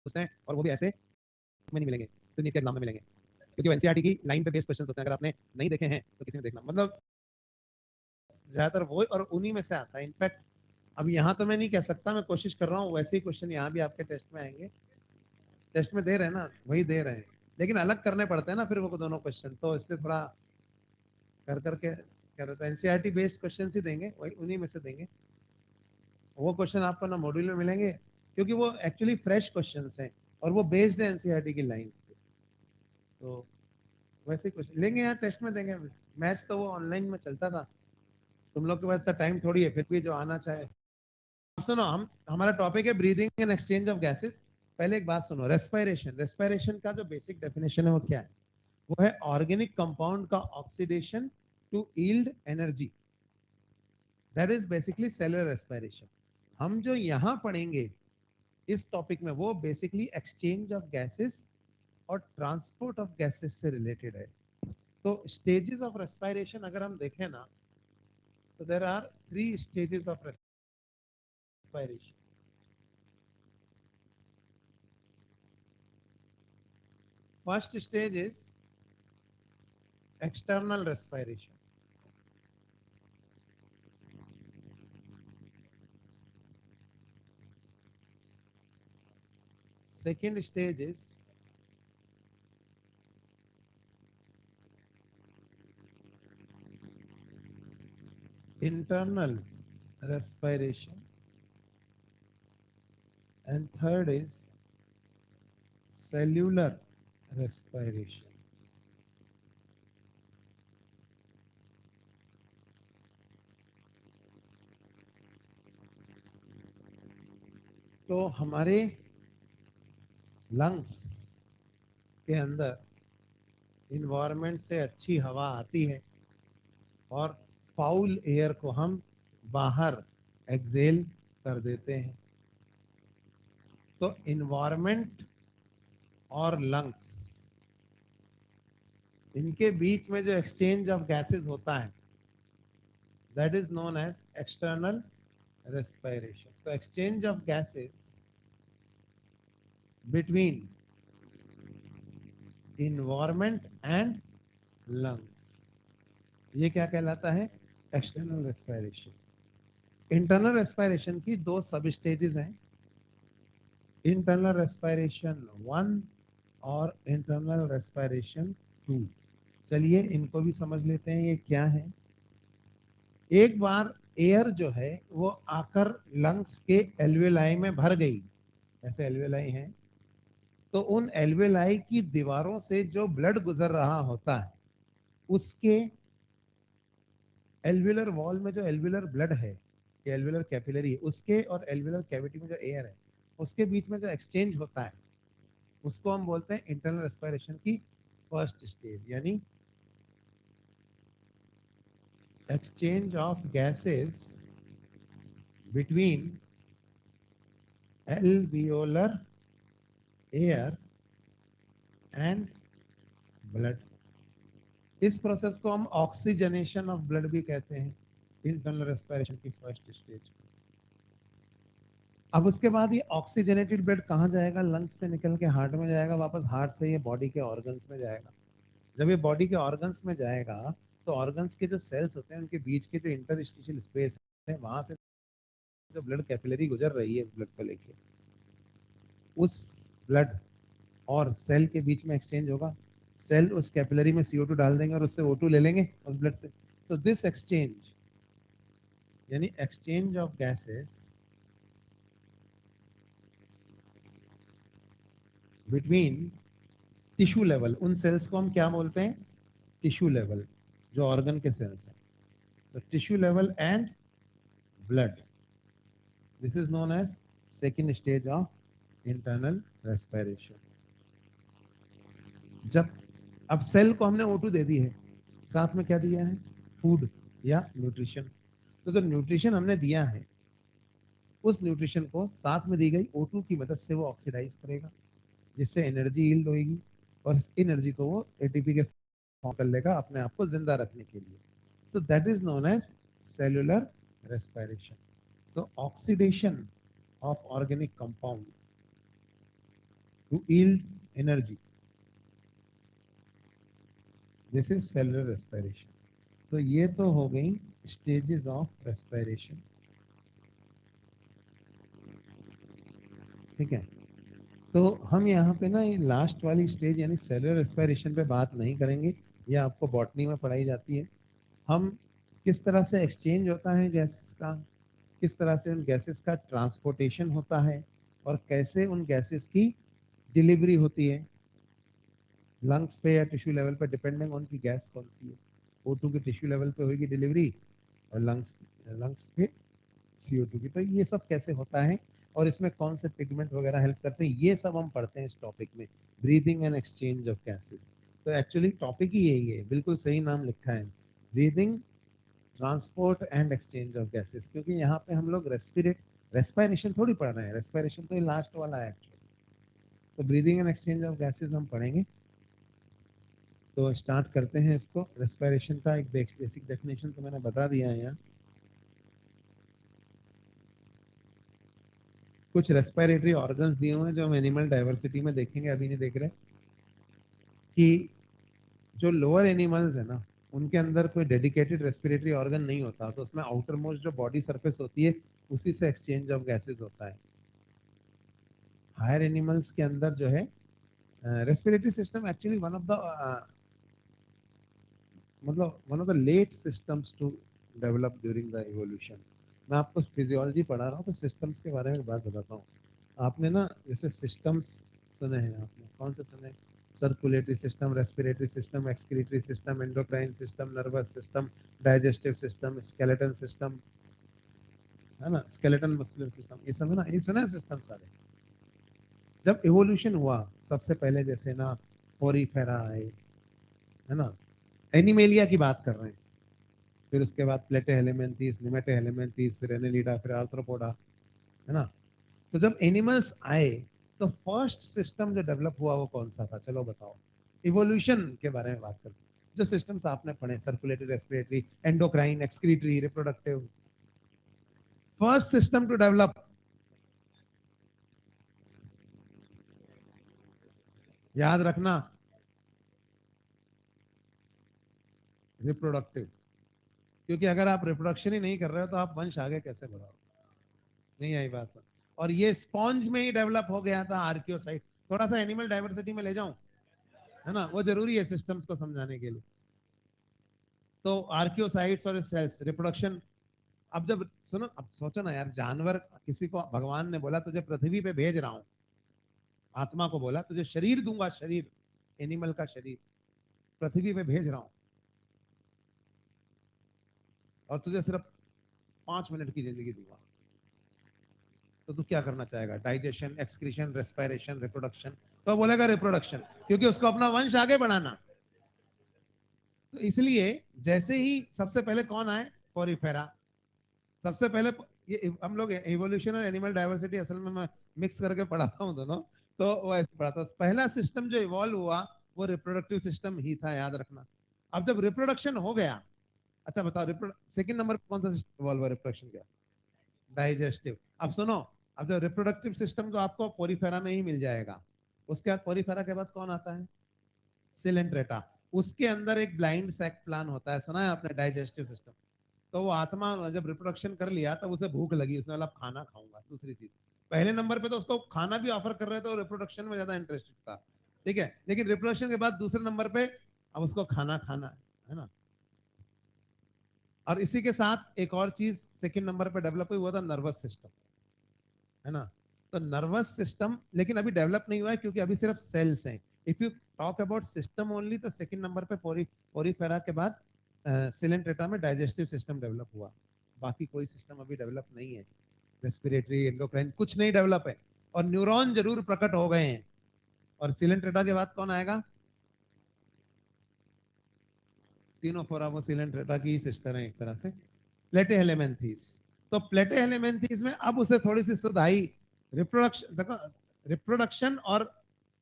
पूछते हैं और वो भी ऐसे में नहीं मिलेंगे, तो नीट के एग्जाम में मिलेंगे, क्योंकि एनसीईआरटी की लाइन पे बेस्ड क्वेश्चंस होते हैं। अगर आपने नहीं देखे हैं तो किसी ने देखना, मतलब ज्यादातर वो और उन्हीं में से आता है। इनफैक्ट अब यहाँ तो मैं नहीं कह सकता, मैं कोशिश कर रहा हूँ वैसे ही क्वेश्चन यहाँ भी आपके टेस्ट में आएंगे। टेस्ट में दे रहे हैं ना, वही दे रहे हैं, लेकिन अलग करने पड़ते हैं ना फिर वो दोनों क्वेश्चन, तो इसलिए थोड़ा कर करके क्या रहता है, एनसीईआरटी बेस्ड क्वेश्चन ही देंगे, वही उन्हीं में से देंगे। वो क्वेश्चन आपको ना मॉड्यूल में मिलेंगे, क्योंकि वो एक्चुअली फ्रेश क्वेश्चन हैं और वो बेस्ड है एनसीईआरटी की लाइंस पे, तो वैसे क्वेश्चन लेंगे यहाँ टेस्ट में देंगे। मैथ्स तो वो ऑनलाइन में चलता था, तुम लोग के पास इतना टाइम थोड़ी है, फिर भी जो आना चाहे। सुनो, हम हमारा टॉपिक है breathing and exchange of gases. पहले एक बात सुनो, रेस्पिरेशन, रेस्पिरेशन का जो बेसिक डेफिनेशन है वो क्या है? वो है ऑर्गेनिक कंपाउंड का oxidation to yield energy, that is basically cellular respiration. हम जो यहाँ पढ़ेंगे इस टॉपिक में वो बेसिकली एक्सचेंज ऑफ गैसेस और ट्रांसपोर्ट ऑफ गैसेस से रिलेटेड है। तो स्टेजेस ऑफ रेस्पिरेशन अगर हम देखें ना, तो there are 3 stages of respiration. First stage is external respiration. Second stage is internal respiration, and third is cellular respiration. तो हमारे लंग्स के अंदर इन्वायरमेंट से अच्छी हवा आती है और फाउल एयर को हम बाहर एक्सेल कर देते हैं। तो इन्वायरमेंट और लंग्स, इनके बीच में जो एक्सचेंज ऑफ गैसेस होता है, that is known as external respiration. So exchange of gases between environment and lungs, ये क्या कहलाता है? External respiration. इंटरनल रेस्पिरेशन की 2 सब स्टेजेस हैं, इंटरनल रेस्पिरेशन 1 और इंटरनल रेस्पिरेशन 2। चलिए इनको भी समझ लेते हैं ये क्या है। एक बार एयर जो है वो आकर लंग्स के एल्वेलाई में भर गई, ऐसे एल्वेलाई हैं, तो उन एल्वेलाई की दीवारों से जो ब्लड गुजर रहा होता है, उसके एल्वेलर वॉल में जो एल्वेलर ब्लड है, एल्वेलर कैपिलरी है, उसके और एल्वेलर कैविटी में जो एयर है, उसके बीच में जो एक्सचेंज होता है, उसको हम बोलते हैं इंटरनल रेस्पिरेशन की फर्स्ट स्टेज, यानी exchange of gases between alveolar air and blood. इस प्रोसेस को हम ऑक्सीजनेशन ऑफ ब्लड भी कहते हैं, इंटरनल रेस्पिरेशन की फर्स्ट स्टेज। अब उसके बाद ये ऑक्सीजनेटेड ब्लड कहाँ जाएगा? लंग्स से निकल के हार्ट में जाएगा, वापस हार्ट से ये बॉडी के ऑर्गन्स में जाएगा। जब ये बॉडी के ऑर्गन्स में जाएगा तो ऑर्गन्स के जो सेल्स होते हैं उनके बीच के जो इंटरस्टिशियल स्पेस है, वहां से जो ब्लड कैपिलरी गुजर रही है ब्लड को लेके, उस ब्लड और सेल के बीच में एक्सचेंज होगा। सेल उस कैपिलरी में CO2 डाल देंगे और उससे O2 ले लेंगे उस ब्लड से। तो दिस एक्सचेंज, यानी exchange of gases between tissue level, उन सेल्स को हम क्या बोलते हैं? टिश्यू लेवल, जो ऑर्गन के सेल्स हैं। तो tissue level and blood, this is known as second stage of internal respiration. जब अब सेल को हमने O2 दे दी है, साथ में क्या दिया है? फूड या न्यूट्रिशन। तो जो न्यूट्रिशन हमने दिया है, उस न्यूट्रिशन को साथ में दी गई O2 की मदद से वो ऑक्सीडाइज करेगा, जिससे एनर्जी यील्ड होगी, और इस एनर्जी को वो ATP के फॉर्म कर लेगा अपने आप को जिंदा रखने के लिए। So that is known as cellular respiration. So oxidation of organic compound to yield energy, this is cellular respiration. तो ये तो हो गई स्टेजेस ऑफ रेस्पिरेशन, ठीक है। तो हम यहाँ पे ना ये लास्ट वाली स्टेज यानी सेलुलर रेस्पिरेशन पे बात नहीं करेंगे, ये आपको बॉटनी में पढ़ाई जाती है। हम किस तरह से एक्सचेंज होता है गैसेस का, किस तरह से उन गैसेस का ट्रांसपोर्टेशन होता है, और कैसे उन गैसेस की डिलीवरी होती है लंग्स पे या टिश्यू लेवल पे, डिपेंडिंग ऑन की गैस कौन सी है। O2 की टिश्यू लेवल पे होगी डिलीवरी, और लंग्स लंग्स पे CO2 की। तो ये सब कैसे होता है और इसमें कौन से पिगमेंट वगैरह हेल्प करते हैं, ये सब हम पढ़ते हैं इस टॉपिक में, breathing and exchange of gases. तो एक्चुअली टॉपिक ही यही है, बिल्कुल सही नाम लिखा है, breathing, transport and exchange of gases. क्योंकि यहाँ पे हम लोग रेस्पिरेशन थोड़ी पढ़ रहे हैं, रेस्पिरेशन तो लास्ट वाला है एक्चुअली। तो breathing and exchange of gases हम पढ़ेंगे। तो स्टार्ट करते हैं इसको। रेस्पिरेशन का एक बेसिक डेफिनेशन तो मैंने बता दिया है यहाँ। कुछ रेस्पिरेटरी ऑर्गन्स दिए हुए हैं जो हम एनिमल डाइवर्सिटी में देखेंगे, अभी नहीं देख रहे, कि जो लोअर एनिमल्स है ना, उनके अंदर कोई डेडिकेटेड रेस्पिरेटरी ऑर्गन नहीं होता, तो उसमें आउटर मोस्ट जो बॉडी सरफेस होती है उसी से एक्सचेंज ऑफ गैसेस होता है। हायर एनिमल्स के अंदर जो है respiratory system actually one of the मतलब one of the late systems to develop during the evolution. मैं आपको फिजियोलॉजी पढ़ा रहा हूँ तो सिस्टम्स के बारे में एक बात बताता हूँ। आपने ना जैसे सिस्टम्स सुने हैं, आपने कौन से सुने? Circulatory system, respiratory system, excretory system, endocrine system, nervous system, digestive system, skeleton system, है ना, स्केलेटन मस्कुलर सिस्टम, ये सब है ना, ये सुना है सिस्टम सारे। जब इवोल्यूशन हुआ सबसे पहले, जैसे ना पोरीफेरा आए, है ना, एनिमेलिया की बात कर रहे हैं, फिर उसके बाद प्लेटेहेलेमेंथीज, निमेटेहेलेमेंथीज, फिर एनेलिडा, फिर आर्थ्रोपोडा, है ना। तो जब एनिमल्स आए तो फर्स्ट सिस्टम जो डेवलप हुआ वो कौन सा था, चलो बताओ। इवोल्यूशन के बारे में बात करते हैं। जो सिस्टम्स आपने पढ़े, circulatory, respiratory, endocrine, excretory, reproductive, first system to develop, याद रखना, रिप्रोडक्टिव। क्योंकि अगर आप रिप्रोडक्शन ही नहीं कर रहे हो तो आप वंश आगे कैसे बढ़ाओ? नहीं आई बात सर। और ये स्पॉन्ज में ही डेवलप हो गया था, आर्कियोसाइट। थोड़ा सा एनिमल डाइवर्सिटी में ले जाऊं, है ना, वो जरूरी है सिस्टम्स को समझाने के लिए। तो आर्कियोसाइट्स और सेल्स, रिप्रोडक्शन। अब जब सुनो, अब सोचो ना यार, जानवर, किसी को भगवान ने बोला तुझे पृथ्वी पे भेज रहा हूं, आत्मा को बोला तुझे शरीर दूंगा, शरीर, एनिमल का शरीर पृथ्वी पे भेज रहा हूं, और तुझे सिर्फ 5 मिनट की जिंदगी दूंगा, तो तू क्या करना चाहेगा? Digestion, excretion, respiration, reproduction? तो बोलेगा रिप्रोडक्शन, क्योंकि उसको अपना वंश आगे बढ़ाना। तो इसलिए जैसे ही सबसे पहले कौन आए? पोरीफेरा। सबसे पहले ये हम लोग इवोल्यूशन और एनिमल डाइवर्सिटी असल में मैं मिक्स करके पढ़ाता हूँ दोनों, तो वो ऐसे पढ़ाता हूँ। पहला सिस्टम जो इवॉल्व हुआ वो रिप्रोडक्टिव सिस्टम ही था, याद रखना। अब जब रिप्रोडक्शन हो गया, अच्छा बताओ, सेकंड नंबर कौन सा सिस्टम इवॉल्व हुआ रिप्रोडक्शन का? डाइजेस्टिव। अब सुनो, अब जो रिप्रोडक्टिव सिस्टम तो आपको पोरीफेरा में ही मिल जाएगा। उसके बाद पोरीफेरा के बाद कौन आता है? सिलेंट्रेटा। उसके अंदर एक ब्लाइंड सैक प्लान होता है, सुना है आपने? Digestive system. तो वो आत्मा जब रिप्रोडक्शन कर लिया तब उसे भूख लगी, उसने बोला खाना खाऊंगा। दूसरी चीज, पहले नंबर पे तो उसको खाना भी ऑफर कर रहे थे और रिप्रोडक्शन में ज्यादा इंटरेस्टेड था, ठीक है। लेकिन रिप्रोडक्शन के बाद दूसरे नंबर पे अब उसको खाना खाना है ना। और इसी के साथ एक और चीज सेकंड नंबर पे डेवलप हुई, वो था नर्वस सिस्टम, है ना। तो नर्वस सिस्टम लेकिन अभी डेवलप नहीं हुआ है, क्योंकि अभी सिर्फ सेल्स हैं। If you talk about system only, तो सेकंड नंबर पे पोरीफेरा के बाद सिलेंट्रेटा में डाइजेस्टिव सिस्टम डेवलप हुआ। बाकी कोई सिस्टम अभी डेवलप नहीं है, रेस्पिरेटरी, एंडोक्राइन कुछ नहीं डेवलप है। और न्यूरॉन जरूर प्रकट हो गए हैं। और सिलेंट्रेटा के बाद कौन आएगा? तीनों फोरा वो सिलेंट्रेटा की सिस्टर है एक तरह से, प्लेटेहेलेमेंथीज। तो प्लेटेहेलेमेंथीज में अब उसे थोड़ी सी सुध आई। रिप्रोडक्शन देखो, रिप्रोडक्शन और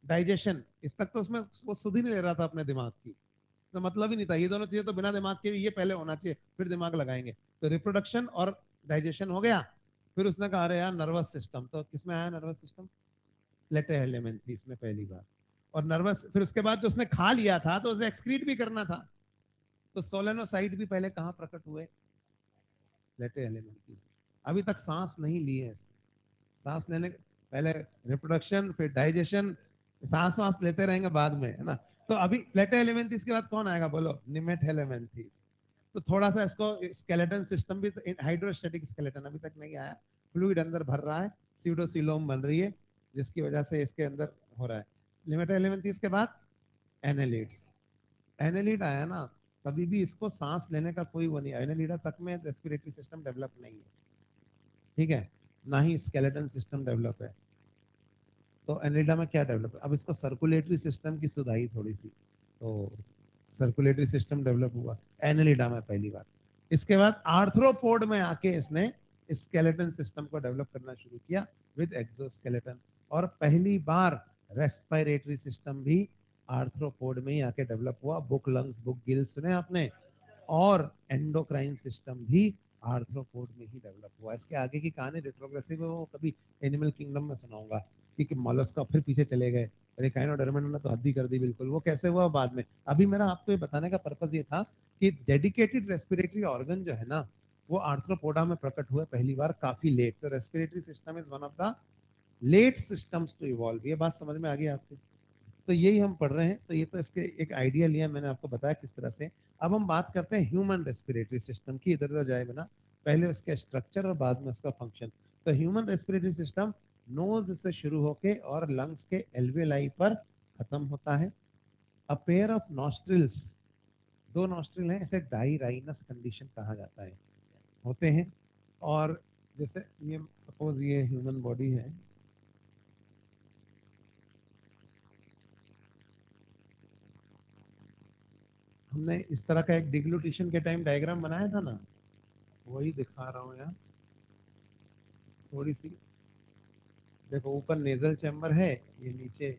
डाइजेशन, इस तक तो उसमें वो सुध ही नहीं ले रहा था अपने दिमाग की, तो मतलब ही नहीं था। ये दोनों चीजें तो बिना दिमाग के भी ये पहले होना चाहिए, फिर दिमाग लगाएंगे। तो रिप्रोडक्शन और डाइजेशन हो गया, फिर उसने कहा अरे यार नर्वस सिस्टम, तो किसमें आया नर्वस सिस्टम? प्लेटेहेलेमेंथीज में पहली बार। और नर्वस, फिर उसके बाद जो उसने खा लिया था तो उसे एक्सक्रीट भी करना था, तो सोलेनोसाइट भी पहले कहाँ प्रकट हुए? प्लेटेहेलेमेंथीज। अभी तक सांस नहीं ली है इसने। सांस लेने पहले रिप्रोडक्शन, फिर डाइजेशन, सांस सांस लेते रहेंगे बाद में, है ना। तो अभी प्लेटेहेलेमेंथीज के बाद कौन आएगा बोलो? निमेटहेलेमेंथीज। तो थोड़ा सा इसको स्केलेटन सिस्टम भी, हाइड्रोस्टेटिक स्केलेटन अभी तक नहीं आया, फ्लूइड अंदर भर रहा है, सीडोसिलोम बन रही है, जिसकी वजह से इसके अंदर हो रहा है। निमेटहेलेमेंथीज के बाद एनेलिड्स। एनेलिड आया ना, तभी भी इसको सांस लेने का कोई वो नहीं, एनेलिडा तक में रेस्पिरेटरी सिस्टम डेवलप नहीं है, ठीक है, ना ही स्केलेटन सिस्टम डेवलप है। तो एनेलिडा में क्या डेवलप है? अब इसको सर्कुलेटरी सिस्टम की सुधाई थोड़ी सी, तो सर्कुलेटरी सिस्टम डेवलप हुआ एनेलिडा में पहली बार। इसके बाद आर्थ्रोपोड में आके इसने स्केलेटन सिस्टम को डेवलप करना शुरू किया विद एक्सोस्केलेटन। और पहली बार रेस्पिरेटरी सिस्टम भी आर्थ्रोपोड में ही आके डेवलप हुआ। बुक लंग्स, बुक गिल सुने आपने? और एंडोक्राइन सिस्टम भी आर्थ्रोपोड में ही डेवलप हुआ। इसके आगे की कहानी रिट्रोग्रेसिव है, वो कभी एनिमल किंगडम में सुनाऊंगा कि मॉलस्का फिर पीछे चले गए, एरिकाइनोडर्मिन ने तो हद ही कर दी बिल्कुल, वो कैसे हुआ बाद में। अभी मेरा आपको ये बताने का पर्पस ये था कि डेडिकेटेड रेस्पिरेटरी ऑर्गन जो है ना, वो आर्थ्रोपोडा में प्रकट हुए पहली बार काफी लेट। तो respiratory system is one of the late systems to evolve. ये बात समझ में आ गई आपको? तो यही हम पढ़ रहे हैं। तो ये तो इसके एक आइडिया लिया, मैंने आपको बताया किस तरह से। अब हम बात करते हैं ह्यूमन रेस्पिरेटरी सिस्टम की, इधर उधर जाए बिना, पहले उसके स्ट्रक्चर और बाद में उसका फंक्शन। तो ह्यूमन रेस्पिरेटरी सिस्टम नोज से शुरू होके और लंग्स के एल्वेलाई पर खत्म होता है। अ पेयर ऑफ नॉस्ट्रिल्स, दो नॉस्ट्रिल हैं, इसे डायराइनस कंडीशन कहा जाता है, होते हैं। और जैसे ये सपोज ये ह्यूमन बॉडी है, हमने इस तरह का एक डिग्लूटेशन के टाइम डायग्राम बनाया था ना, वही दिखा रहा हूँ यहाँ थोड़ी सी। देखो ऊपर नेजल चैम्बर है, ये नीचे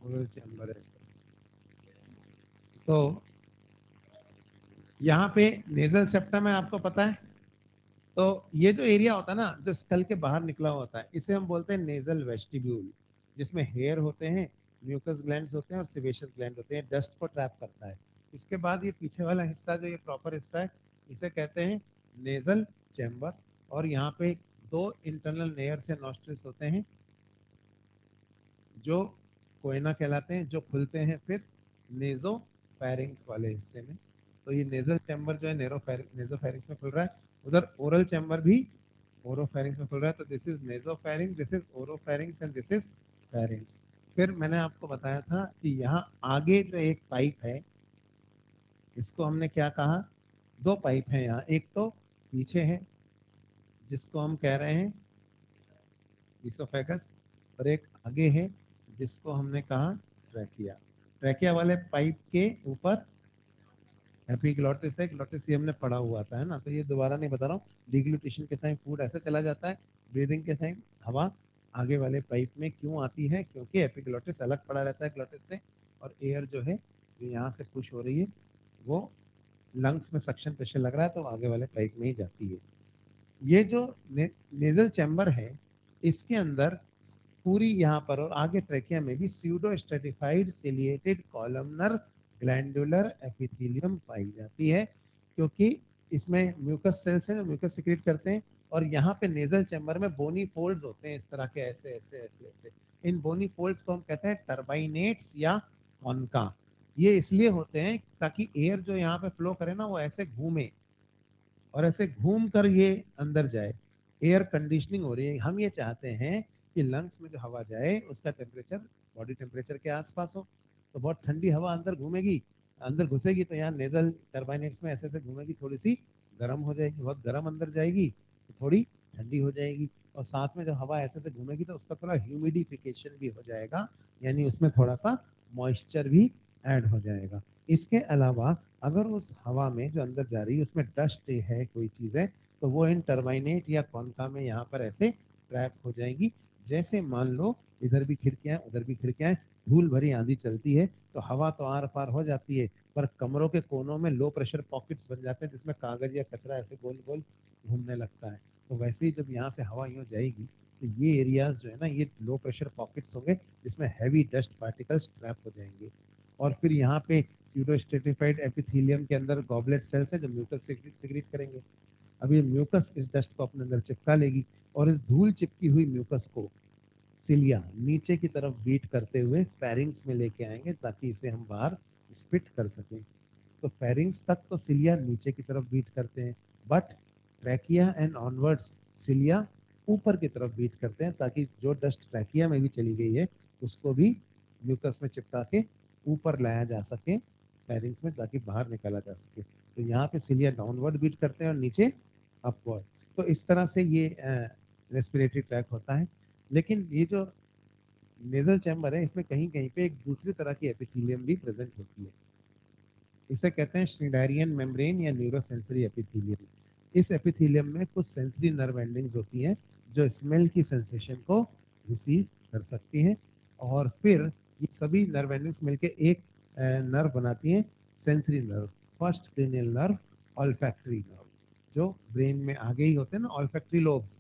ओरल चैम्बर है। तो यहाँ पे नेजल सेप्टम है, आपको पता है। तो ये जो एरिया होता है ना, जो स्कल के बाहर निकला हुआ होता है, इसे हम बोलते हैं नेजल वेस्टिब्यूल, जिसमें हेयर होते हैं, म्यूकस ग्लैंड्स होते हैं और सेबेशियस ग्लैंड होते हैं, डस्ट को ट्रैप करता है। इसके बाद ये पीछे वाला हिस्सा जो ये प्रॉपर हिस्सा है, इसे कहते हैं नेजल चैम्बर। और यहाँ पे दो इंटरनल लेयर्स या नॉस्ट्रिल्स होते हैं जो कोयना कहलाते हैं, जो खुलते हैं फिर नेजो फेरिंग्स वाले हिस्से में। तो ये नेजल चैम्बर जो है नेजो फेरिंग्स में खुल रहा है, उधर ओरल चैम्बर भी ओरोफेरिंग्स में खुल रहा है। तो this is nasopharynx, this is oropharynx and this is pharynx. फिर मैंने आपको बताया था कि यहाँ आगे जो एक पाइप है, इसको हमने क्या कहा? दो पाइप है यहाँ, एक तो पीछे है जिसको हम कह रहे हैं इसोफेगस, और एक आगे है जिसको हमने कहा ट्रैकिया। ट्रैकिया वाले पाइप के ऊपर एपिग्लॉटिस है, ग्लॉटिस ये हमने पढ़ा हुआ था, है ना। तो ये दोबारा नहीं बता रहा हूँ। डिग्लूटेशन के टाइम फूड ऐसे चला जाता है, ब्रीदिंग के टाइम हवा आगे वाले पाइप में क्यों आती है? क्योंकि एपिग्लॉटिस अलग पड़ा रहता है ग्लॉटिस से, और एयर जो है जो यहाँ से पुश हो रही है वो लंग्स में सक्शन प्रेशर लग रहा है तो आगे वाले पाइप में ही जाती है। ये जो नेजल चैम्बर है, इसके अंदर पूरी यहाँ पर और आगे ट्रैकिया में भी pseudostratified ciliated columnar glandular epithelium पाई जाती है, क्योंकि इसमें म्यूकस सेल्स हैं जो म्यूकस सिक्रीट करते हैं। और यहाँ पे नेजल चैम्बर में बोनी फोल्ड्स होते हैं इस तरह के, ऐसे ऐसे ऐसे ऐसे। इन बोनी फोल्ड्स को हम कहते हैं टर्बाइनेट्स या कॉन्का। ये इसलिए होते हैं ताकि एयर जो यहाँ पे फ्लो करे ना, वो ऐसे घूमे और ऐसे घूम कर ये अंदर जाए। एयर कंडीशनिंग हो रही है। हम ये चाहते हैं कि लंग्स में जो हवा जाए उसका टेम्परेचर बॉडी टेम्परेचर के आसपास हो। तो बहुत ठंडी हवा अंदर घूमेगी, अंदर घुसेगी तो यहाँ नेजल टर्बाइनेट्स में ऐसे ऐसे घूमेगी, थोड़ी सी गर्म हो जाएगी, बहुत गर्म अंदर जाएगी तो थोड़ी ठंडी हो जाएगी। और साथ में जब हवा ऐसे ऐसे घूमेगी तो उसका थोड़ा ह्यूमिडिफिकेशन भी हो जाएगा, यानी उसमें थोड़ा सा मॉइस्चर भी ऐड हो जाएगा। इसके अलावा अगर उस हवा में जो अंदर जा रही है उसमें डस्ट है, कोई चीज़ है, तो वो इन टर्बाइनेट या कॉन्का में यहाँ पर ऐसे ट्रैप हो जाएंगी। जैसे मान लो इधर भी खिड़कियां हैं उधर भी खिड़कियां हैं, धूल भरी आंधी चलती है तो हवा तो आर पार हो जाती है, पर कमरों के कोनों में लो प्रेशर पॉकेट्स बन जाते हैं जिसमें कागज या कचरा ऐसे गोल गोल घूमने लगता है। तो वैसे ही जब यहाँ से हवा यूँ जाएगी तो ये एरियाज जो है ना, ये लो प्रेशर पॉकेट्स होंगे जिसमें हैवी डस्ट पार्टिकल्स ट्रैप हो जाएंगे। और फिर यहाँ पे स्यूडोस्टेटिफाइड एपिथेलियम के अंदर गॉबलेट सेल्स हैं जो म्यूकस सिक्रीट करेंगे। अब ये म्यूकस इस डस्ट को अपने अंदर चिपका लेगी और इस धूल चिपकी हुई म्यूकस को सिलिया नीचे की तरफ बीट करते हुए फेरिंग्स में लेके आएंगे ताकि इसे हम बाहर स्पिट कर सकें। तो फेरिंग्स तक तो सिलिया नीचे की तरफ बीट करते हैं, but trachea and onwards cilia ऊपर की तरफ बीट करते हैं ताकि जो डस्ट ट्रैकिया में भी चली गई है उसको भी म्यूकस में चिपका के ऊपर लाया जा सके फेरिंग्स में, ताकि बाहर निकाला जा सके। तो यहाँ पे सिलिया डाउनवर्ड बीट करते हैं और नीचे अपवर्ड। तो इस तरह से ये रेस्पिरेटरी ट्रैक होता है। लेकिन ये जो नेजल चैम्बर है इसमें कहीं कहीं पे एक दूसरी तरह की एपिथेलियम भी प्रेजेंट होती है। इसे कहते हैं श्नीडारियन मेम्ब्रेन या न्यूरोसेंसरी एपिथेलियम। इस एपिथेलियम में कुछ सेंसरी नर्व एंडिंग्स होती हैं जो स्मेल की सेंसेशन को रिसीव कर सकती हैं, और फिर ये सभी नर्व एंडिंग्स मिलकर एक नर्व बनाती हैं, sensory nerve. First cranial nerve, olfactory nerve, जो ब्रेन में आगे ही होते हैं ना, ऑल्फैक्टरी लोब्स,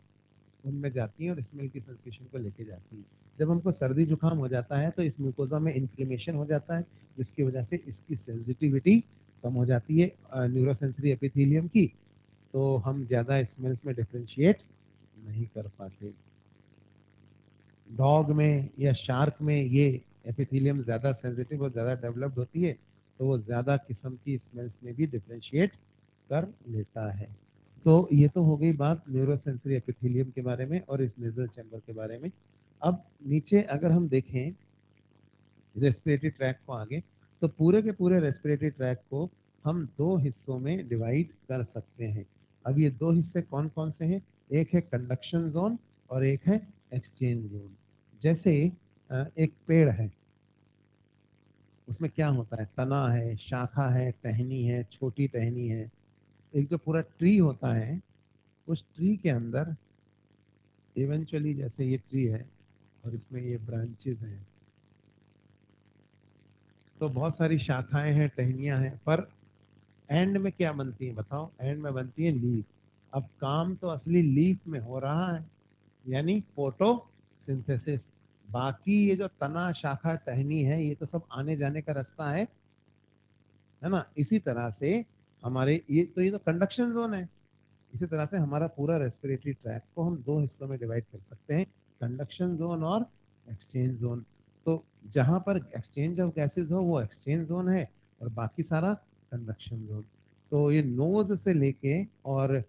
उनमें जाती हैं और स्मेल की सेंसेशन को लेके जाती हैं। जब हमको सर्दी जुकाम हो जाता है तो इस म्यूकोजा में इन्फ्लेमेशन हो जाता है, जिसकी वजह से इसकी सेंसिटिविटी कम हो जाती है न्यूरोसेंसरी एपिथेलियम की, तो हम ज़्यादा स्मेल्स में डिफ्रेंशिएट नहीं कर पाते। डॉग में या शार्क में ये एपिथेलियम ज़्यादा सेंसिटिव और ज़्यादा डेवलप्ड होती है, तो वो ज़्यादा किस्म की स्मेल्स में भी डिफ्रेंशिएट कर लेता है। तो ये तो हो गई बात न्यूरोसेंसरी एपिथेलियम के बारे में और इस नेजल चैम्बर के बारे में। अब नीचे अगर हम देखें रेस्पिरेटरी ट्रैक को आगे, तो पूरे के पूरे रेस्पिरेटरी ट्रैक को हम दो हिस्सों में डिवाइड कर सकते हैं। अब ये दो हिस्से कौन कौन से हैं? एक है कंडक्शन जोन और एक है एक्सचेंज जोन। जैसे एक पेड़ है, उसमें क्या होता है? तना है, शाखा है, टहनी है, छोटी टहनी है। एक जो पूरा ट्री होता है, उस ट्री के अंदर इवेंचुअली जैसे ये ट्री है और इसमें ये ब्रांचेस हैं, तो बहुत सारी शाखाएं हैं, टहनियां हैं, पर एंड में क्या बनती है बताओ? एंड में बनती है लीफ। अब काम तो असली लीफ में हो रहा है, यानी फोटोसिंथेसिस। बाकी ये जो तना शाखा टहनी है ये तो सब आने जाने का रास्ता है ना। इसी तरह से हमारे ये तो कंडक्शन जोन है। इसी तरह से हमारा पूरा रेस्पिरेटरी ट्रैक को हम दो हिस्सों में डिवाइड कर सकते हैं, कंडक्शन जोन और एक्सचेंज जोन। तो जहां पर एक्सचेंज ऑफ गैसेज हो वो एक्सचेंज जोन है, और बाकी सारा कंडक्शन जोन। तो ये नोज से लेके और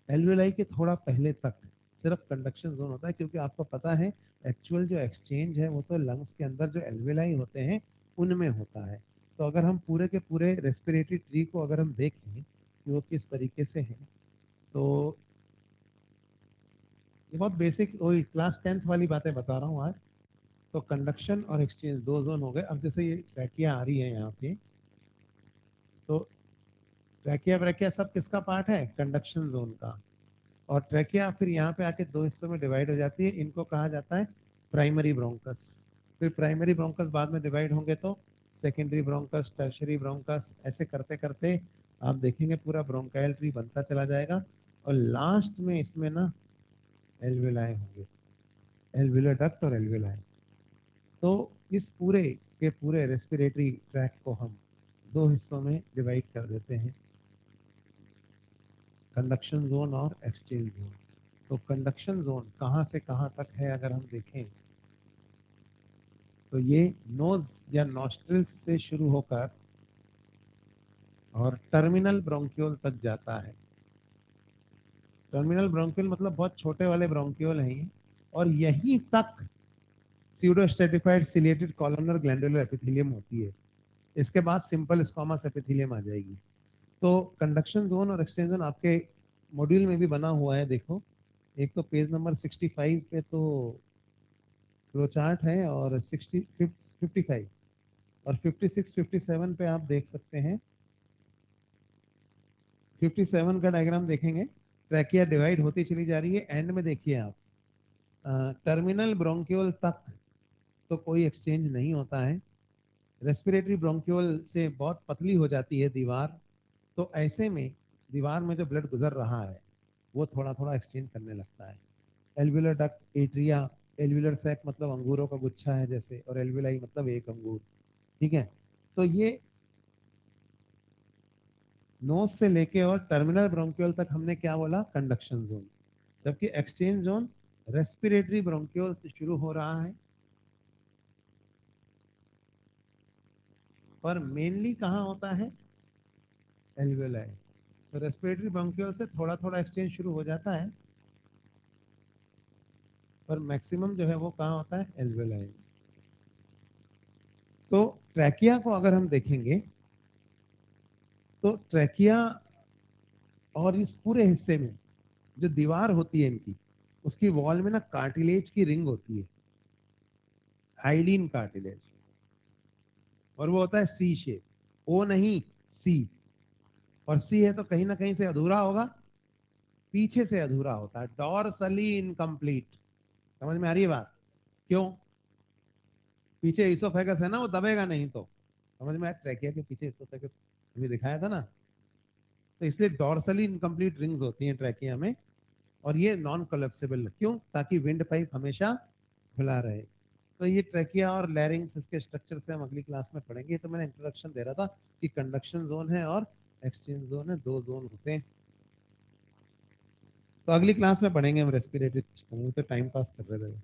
एल्वेलाई के थोड़ा पहले तक सिर्फ कंडक्शन जोन होता है, क्योंकि आपको पता है एक्चुअल जो एक्सचेंज है वो तो लंग्स के अंदर जो एल्वेलाई होते हैं उनमें होता है। तो अगर हम पूरे के पूरे रेस्पिरेटरी ट्री को अगर हम देखें कि वो किस तरीके से है, तो ये बहुत बेसिक वही क्लास 10th वाली बातें बता रहा हूँ आज। तो कंडक्शन और एक्सचेंज दो जोन हो गए। अब जैसे ये ट्रैकिया आ रही है यहाँ पे, तो ट्रैकिया ब्रैकिया सब किसका पार्ट है? कंडक्शन जोन का। और ट्रैकिया फिर यहाँ पे आके दो हिस्सों में डिवाइड हो जाती है, इनको कहा जाता है प्राइमरी ब्रोंकस। फिर प्राइमरी ब्रोंकस बाद में डिवाइड होंगे तो सेकेंडरी ब्रोंकस, टर्शरी ब्रोंकस, ऐसे करते करते आप देखेंगे पूरा ब्रोंकाइल ट्री बनता चला जाएगा, और लास्ट में इसमें ना एल्वेलाई होंगे, एल्वेलर डक्ट और एल्वेलाई। तो इस पूरे के पूरे रेस्पिरेटरी ट्रैक को हम दो हिस्सों में डिवाइड कर देते हैं, कंडक्शन जोन और एक्सचेंज जोन। तो कंडक्शन जोन कहाँ से कहाँ तक है अगर हम देखें, तो ये नोज या नॉस्ट्रिल्स से शुरू होकर और टर्मिनल ब्रोंक्यूल तक जाता है। टर्मिनल ब्रोंक्यूल मतलब बहुत छोटे वाले ब्रोंक्यूल हैं ये, और यहीं तक स्यूडोस्टेटिफाइड सिलिएटेड कॉलमनर ग्लैंडुलर एपिथेलियम होती है। इसके बाद सिंपल स्क्वामस एपिथेलियम आ जाएगी। तो कंडक्शन जोन और एक्सचेंज जोन आपके मॉड्यूल में भी बना हुआ है, देखो। एक तो पेज नंबर 65 पे तो फ्लो चार्ट है, और 55 और 56 57 पे आप देख सकते हैं। 57 का डायग्राम देखेंगे, ट्रैकिया डिवाइड होती चली जा रही है। एंड में देखिए आप, टर्मिनल ब्रोंक्यूल तक तो कोई एक्सचेंज नहीं होता है, रेस्पिरेटरी ब्रोंक्यूल से बहुत पतली हो जाती है दीवार। तो ऐसे में दीवार में जो ब्लड गुजर रहा है वो थोड़ा थोड़ा एक्सचेंज करने लगता है, alveolar duct, atria, alveolar sac मतलब अंगूरों का गुच्छा है जैसे, और एल्वुलाई मतलब एक अंगूर। ठीक है, तो ये नोज से लेके और टर्मिनल ब्रोंक्यूल तक हमने क्या बोला, कंडक्शन जोन, जबकि एक्सचेंज जोन रेस्पिरेटरी ब्रोंक्यूल से शुरू हो रहा है और मेनली कहाँ होता है, एल्वेलाई। तो रेस्पिरेटरी ब्रोंक्यूल से थोड़ा थोड़ा एक्सचेंज शुरू हो जाता है, पर मैक्सिमम जो है वो कहाँ होता है, एल्वेलाई। तो ट्रैकिया को अगर हम देखेंगे तो ट्रैकिया और इस पूरे हिस्से में जो दीवार होती है इनकी, उसकी वॉल में ना कार्टिलेज की रिंग होती है, हाइलिन कार्टिलेज, और वो होता है सी शेप, ओ नहीं, सी। और सी है तो कहीं ना कहीं से अधूरा होगा, पीछे से अधूरा होता है, डॉर्सली इनकम्प्लीट। समझ में आ रही है बात, क्यों, पीछे इसोफेगस है ना, वो दबेगा नहीं। तो समझ में आया, ट्रैकिया के पीछे इसोफेगस अभी दिखाया था ना, तो इसलिए डॉर्सली इनकम्प्लीट रिंग्स होती हैं ट्रैकिया में। और ये नॉन कोलेप्सिबल, क्यों, ताकि विंड पाइप हमेशा खुला रहे। तो ये ट्रैकिया और लैरिंग्स, इसके स्ट्रक्चर से हम अगली क्लास में पढ़ेंगे। तो मैंने इंट्रोडक्शन दे रहा था कि कंडक्शन जोन है और एक्सचेंज जोन है, दो जोन होते हैं। तो अगली क्लास में पढ़ेंगे हम रेस्पिरेटरी सिस्टम। तो टाइम पास कर रहे थे,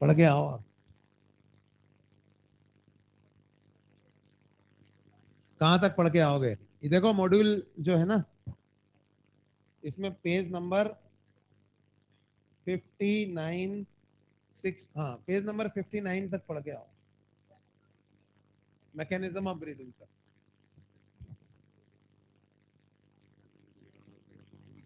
पढ़ के आओ आप। कहाँ तक पढ़ के आओगे, ये देखो मॉड्यूल जो है ना, इसमें पेज नंबर 59, 6, हाँ पेज नंबर 59 तक पढ़ के आओ, मैकेनिज्म ऑफ ब्रीदिंग का।